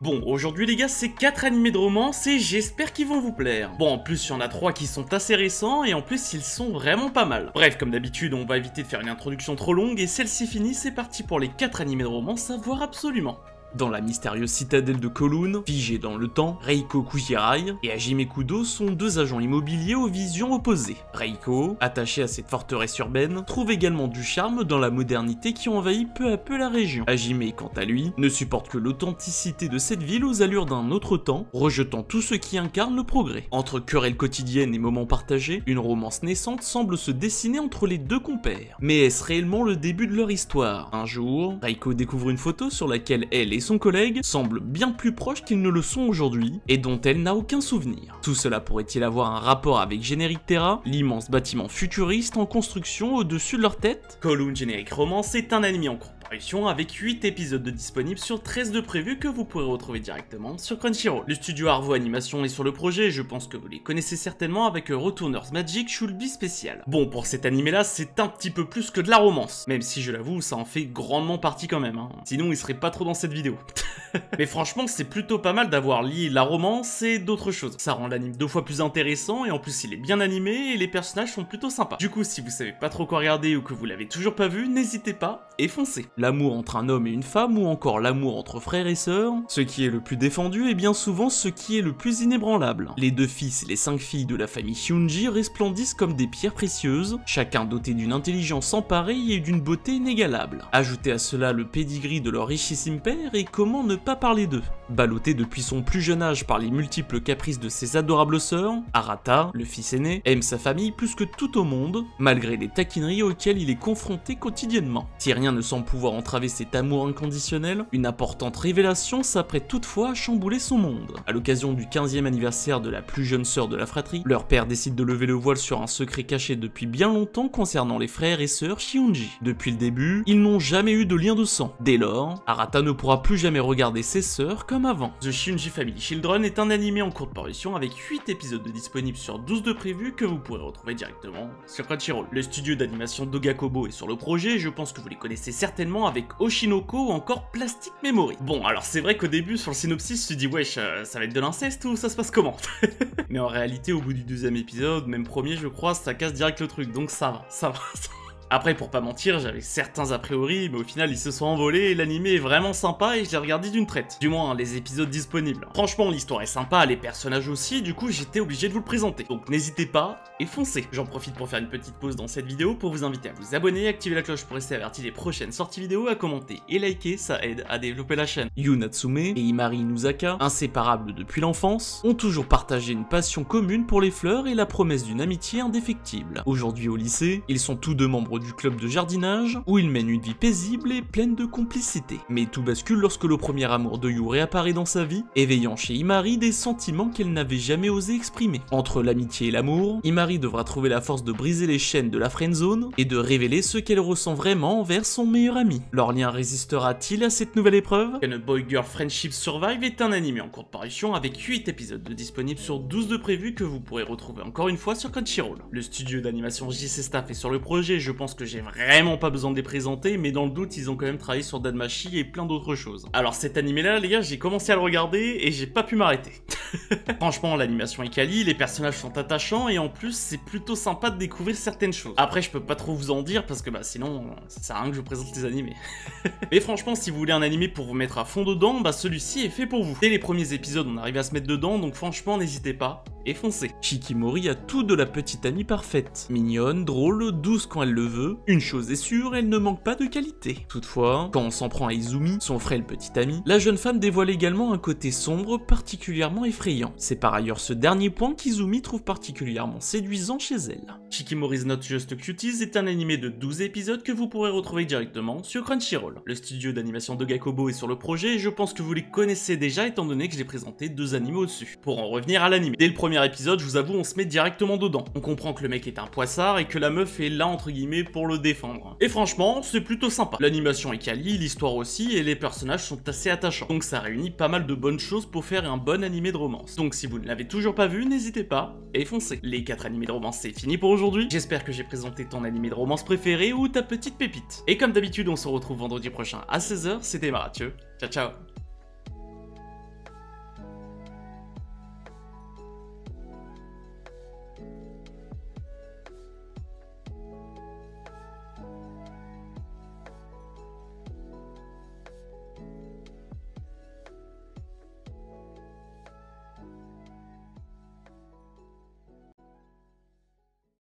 Bon, aujourd'hui les gars, c'est 4 animés de romance et j'espère qu'ils vont vous plaire. Bon, en plus, il y en a 3 qui sont assez récents et en plus, ils sont vraiment pas mal. Bref, comme d'habitude, on va éviter de faire une introduction trop longue et celle-ci finie, c'est parti pour les 4 animés de romance à voir absolument. Dans la mystérieuse citadelle de Kowloon, figée dans le temps, Reiko Kujirai et Hajime Kudo sont deux agents immobiliers aux visions opposées. Reiko, attachée à cette forteresse urbaine, trouve également du charme dans la modernité qui envahit peu à peu la région. Hajime, quant à lui, ne supporte que l'authenticité de cette ville aux allures d'un autre temps, rejetant tout ce qui incarne le progrès. Entre querelles quotidiennes et moments partagés, une romance naissante semble se dessiner entre les deux compères. Mais est-ce réellement le début de leur histoire? Un jour, Reiko découvre une photo sur laquelle elle et son collègue semblent bien plus proches qu'ils ne le sont aujourd'hui, et dont elle n'a aucun souvenir. Tout cela pourrait-il avoir un rapport avec Generic Terra, l'immense bâtiment futuriste en construction au-dessus de leur tête? Kowloon Generic Romance est un anime en cours avec 8 épisodes de disponibles sur 13 de prévus que vous pourrez retrouver directement sur Crunchyroll. Le studio Arvo Animation est sur le projet, je pense que vous les connaissez certainement avec Returners Magic Shulby Special. Bon, pour cet animé là, c'est un petit peu plus que de la romance, même si je l'avoue, ça en fait grandement partie quand même, hein. Sinon il serait pas trop dans cette vidéo. Mais franchement, c'est plutôt pas mal d'avoir lié la romance et d'autres choses. Ça rend l'anime 2 fois plus intéressant et en plus il est bien animé et les personnages sont plutôt sympas. Du coup, si vous savez pas trop quoi regarder ou que vous l'avez toujours pas vu, n'hésitez pas et foncez. L'amour entre un homme et une femme ou encore l'amour entre frères et sœurs, ce qui est le plus défendu est bien souvent ce qui est le plus inébranlable. Les deux fils et les 5 filles de la famille Hyunji resplendissent comme des pierres précieuses, chacun doté d'une intelligence sans pareil et d'une beauté inégalable. Ajoutez à cela le pedigree de leur richissime père et comment ne pas parler d'eux. Ballotté depuis son plus jeune âge par les multiples caprices de ses adorables sœurs, Arata, le fils aîné, aime sa famille plus que tout au monde, malgré les taquineries auxquelles il est confronté quotidiennement. Si rien ne semble pouvoir entraver cet amour inconditionnel, une importante révélation s'apprête toutefois à chambouler son monde. À l'occasion du 15e anniversaire de la plus jeune sœur de la fratrie, leur père décide de lever le voile sur un secret caché depuis bien longtemps concernant les frères et sœurs Hyunji. Depuis le début, ils n'ont jamais eu de lien de sang. Dès lors, Arata ne pourra plus jamais regarder ses sœurs comme avant. The Hyunji Family Children est un animé en cours de parution avec 8 épisodes disponibles sur 12 de prévus que vous pourrez retrouver directement sur Crunchyroll. Le studio d'animation Dogakobo est sur le projet, je pense que vous les connaissez certainement avec Oshinoko ou encore Plastic Memory. Bon, alors c'est vrai qu'au début sur le synopsis tu te dis wesh, ça va être de l'inceste ou ça se passe comment? Mais en réalité au bout du 2e épisode, même premier je crois, ça casse direct le truc, donc ça va, ça va. Après, pour pas mentir, j'avais certains a priori, mais au final ils se sont envolés et l'animé est vraiment sympa et je l'ai regardé d'une traite. Du moins, les épisodes disponibles. Franchement, l'histoire est sympa, les personnages aussi, du coup j'étais obligé de vous le présenter. Donc n'hésitez pas et foncez. J'en profite pour faire une petite pause dans cette vidéo pour vous inviter à vous abonner, activer la cloche pour rester averti des prochaines sorties vidéo, à commenter et liker, ça aide à développer la chaîne. Yu Natsume et Imari Nuzaka, inséparables depuis l'enfance, ont toujours partagé une passion commune pour les fleurs et la promesse d'une amitié indéfectible. Aujourd'hui au lycée, ils sont tous deux membres du club de jardinage, où ils mènent une vie paisible et pleine de complicité. Mais tout bascule lorsque le premier amour de Yu réapparaît dans sa vie, éveillant chez Imari des sentiments qu'elle n'avait jamais osé exprimer. Entre l'amitié et l'amour, Imari devra trouver la force de briser les chaînes de la friendzone et de révéler ce qu'elle ressent vraiment envers son meilleur ami. Leur lien résistera-t-il à cette nouvelle épreuve? Can a Boy Girl Friendship Survive est un anime en cours de parution avec 8 épisodes disponibles sur 12 de prévus que vous pourrez retrouver encore une fois sur Crunchyroll. Le studio d'animation JC Staff est sur le projet, je pense que j'ai vraiment pas besoin de les présenter, mais dans le doute, ils ont quand même travaillé sur Danmachi et plein d'autres choses. Alors cet animé là, les gars, j'ai commencé à le regarder et j'ai pas pu m'arrêter. Franchement, l'animation est quali, les personnages sont attachants et en plus, c'est plutôt sympa de découvrir certaines choses. Après, je peux pas trop vous en dire parce que bah sinon, ça sert à rien que je vous présente les animés. Mais franchement, si vous voulez un animé pour vous mettre à fond dedans, bah celui-ci est fait pour vous. Dès les premiers épisodes, on arrive à se mettre dedans, donc franchement, n'hésitez pas et foncez. Shikimori a tout de la petite amie parfaite. Mignonne, drôle, douce quand elle le veut. Une chose est sûre, elle ne manque pas de qualité. Toutefois, quand on s'en prend à Izumi, son frêle petit ami, la jeune femme dévoile également un côté sombre particulièrement effrayant. C'est par ailleurs ce dernier point qu'Izumi trouve particulièrement séduisant chez elle. Shikimori's Not Just Cuties est un animé de 12 épisodes que vous pourrez retrouver directement sur Crunchyroll. Le studio d'animation Dogakobo est sur le projet et je pense que vous les connaissez déjà étant donné que j'ai présenté 2 animés au-dessus. Pour en revenir à l'anime, dès le premier épisode, je vous avoue, on se met directement dedans. On comprend que le mec est un poissard et que la meuf est là entre guillemets pour le défendre. Et franchement, c'est plutôt sympa. L'animation est quali, l'histoire aussi, et les personnages sont assez attachants. Donc ça réunit pas mal de bonnes choses pour faire un bon animé de romance. Donc si vous ne l'avez toujours pas vu, n'hésitez pas et foncez. Les 4 animés de romance, c'est fini pour aujourd'hui. J'espère que j'ai présenté ton animé de romance préféré ou ta petite pépite. Et comme d'habitude, on se retrouve vendredi prochain à 16h. C'était Marathieu. Ciao ciao.